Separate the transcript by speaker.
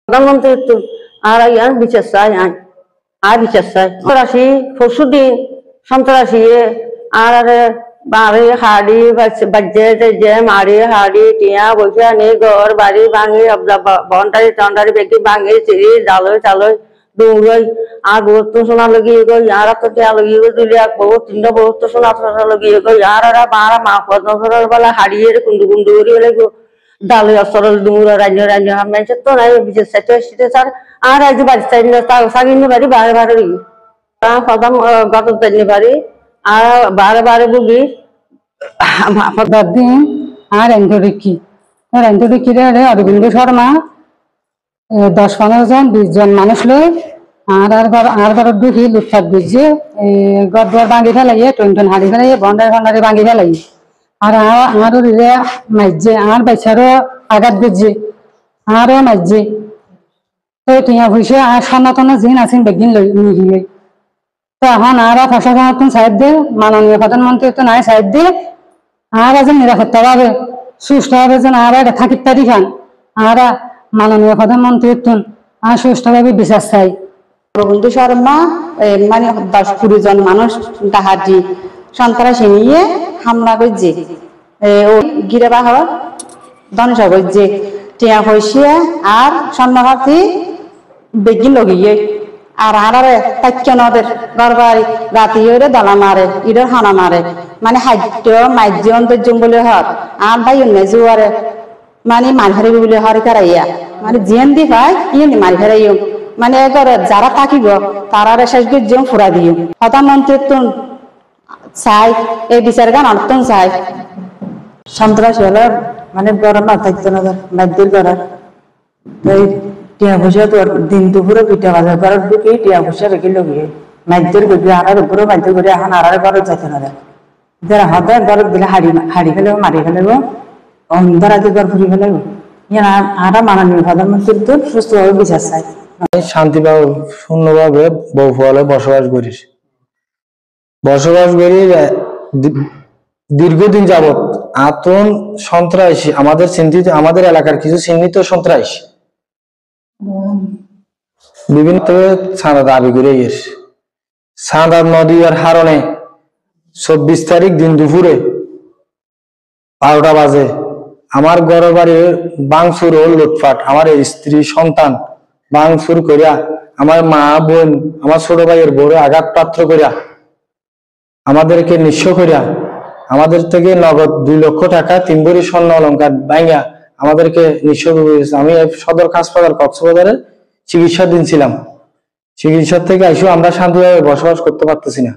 Speaker 1: প্রধানমন্ত্রী আর ইয়ান বিচার চাই আর বিচার চাই সন্ত্রাসী পরশুদিন সন্ত্রাসী আর বাড়ি হাড়ি বাজে যে মারি হাড়ি টিয়া বসে আনি ঘর বাড়ি ভাঙি বন্ডারি টন্ডারি বেশি ভাঙি চিড়ি জালই চালই দৌড়ই আর বহুত সোনা লগিয়ে গই আর তো টিয়া লগিয়ে গই দিলে বহুত তিনটা বহুত সোনা লগিয়ে গই আর বারা মা পদ্মসরের বেলা হাড়িয়ে কুন্ডু কুন্ডু করে গেলে ডালে অসরল ডুমুর রাজ্য রাজ্য মানুষের তো নাই বিশেষ সেটা স্যার আর আজ বাড়ি চাই সাগিনি বাড়ি বারে বারে প্রথম গত চাইনি বাড়ি আর বারে বারে বুগি
Speaker 2: দিন আর এন্টরিকি অরবিন্দ শর্মা 10-15 জন 20 জন মানুষ লই আর ঘর ঢুকি লুটপাট বুঝছে গড় ভাঙি ফেলাই টন হাড়ি ফেলাই ভন্ডারি ভাঙি ফেলাই আর মাইজে আর বাইচারও আঘাত বুঝছে আরো মাইজে তো টিয়া পয়সা আর সনাতন জিন আছেন বেগিন লই তো এখন আর প্রশাসন সাইড দিয়ে মাননীয় প্রধানমন্ত্রী তো নাই সাইড দিয়ে আর যেন নিরাপত্তা ভাবে সুষ্ঠুভাবে যেন আর থাকির তারি খান আর মাননীয় প্রধানমন্ত্রী আর সুষ্ঠুভাবে বিচার চাই।
Speaker 3: অরবিন্দ শর্মা মানে 10-20 জন মানুষ ডাহাতি সন্ত্রাসী নিয়ে হামলা করছে গিরে বাহর ধ্বংস করছে টিয়া পয়সা আর স্বর্ণভাতি বেগি লগিয়ে আর তাইকেনদের গড়বাড়ি রাতি দলা মারে ইডর হানা মারে মানে খাদ্য মাধ্য অন্তর্যম বলে হর আর ভাই জুয়ারে মানে মারি ফেরাই বলে হরে কারাইয়া মানে জিয়ান দি ভাই ইয়ে মারি ফেরাইও মানে যারা থাকিব তারা শেষ গিয়ে ফুরা দিও প্রধানমন্ত্রী চাই এই বিচার গান অর্থ চাই
Speaker 4: সন্ত্রাসী হলে মানে গরম না থাকতো না মাধ্যের করার টিয়া পয়সা তো দিন দুপুরে পিঠা বাজার করার ঢুকে টিয়া পয়সা রেখে লগিয়ে মাধ্যের করবি আর উপরে মাধ্যের করে এখন আর ঘরে যাইতে না যারা হতে ঘর দিলে হাড়ি ফেলেব মারি ফেলেব অন্ধরাতে ঘর ফুরি ফেলেব আর মাননীয় প্রধানমন্ত্রীর তো সুস্থভাবে বিচার চাই।
Speaker 5: শান্তিভাবে শূন্যভাবে বহুফলে বসবাস করি দীর্ঘদিন যাবৎ আতন সন্ত্রাসী আমাদের চিন্তিত আমাদের এলাকার কিছু চিহ্নিত সন্ত্রাসী বিভিন্ন চাঁদা দাবি করে গেছে চাঁদা নদী আর হারণে 24 তারিখ দিন দুপুরে 12টা বাজে আমার ঘর বাড়ির বাংচুর ও লুটপাট আমার স্ত্রী সন্তান বাংচুর করিয়া আমার মা বোন আমার ছোট ভাইয়ের বড় আঘাতপ্রাপ্ত করিয়া আমাদেরকে নিঃস্ব করিয়া আমাদের থেকে নগদ 2 লক্ষ টাকা 3 ভরি স্বর্ণ অলংকার ভাঙিয়া আমাদেরকে নিঃস্ব করেছে। আমি সদর হাসপাতাল কক্সবাজারে চিকিৎসাধীন ছিলাম। চিকিৎসা থেকে এসেও আমরা শান্তিভাবে বসবাস করতে পারতেছি না।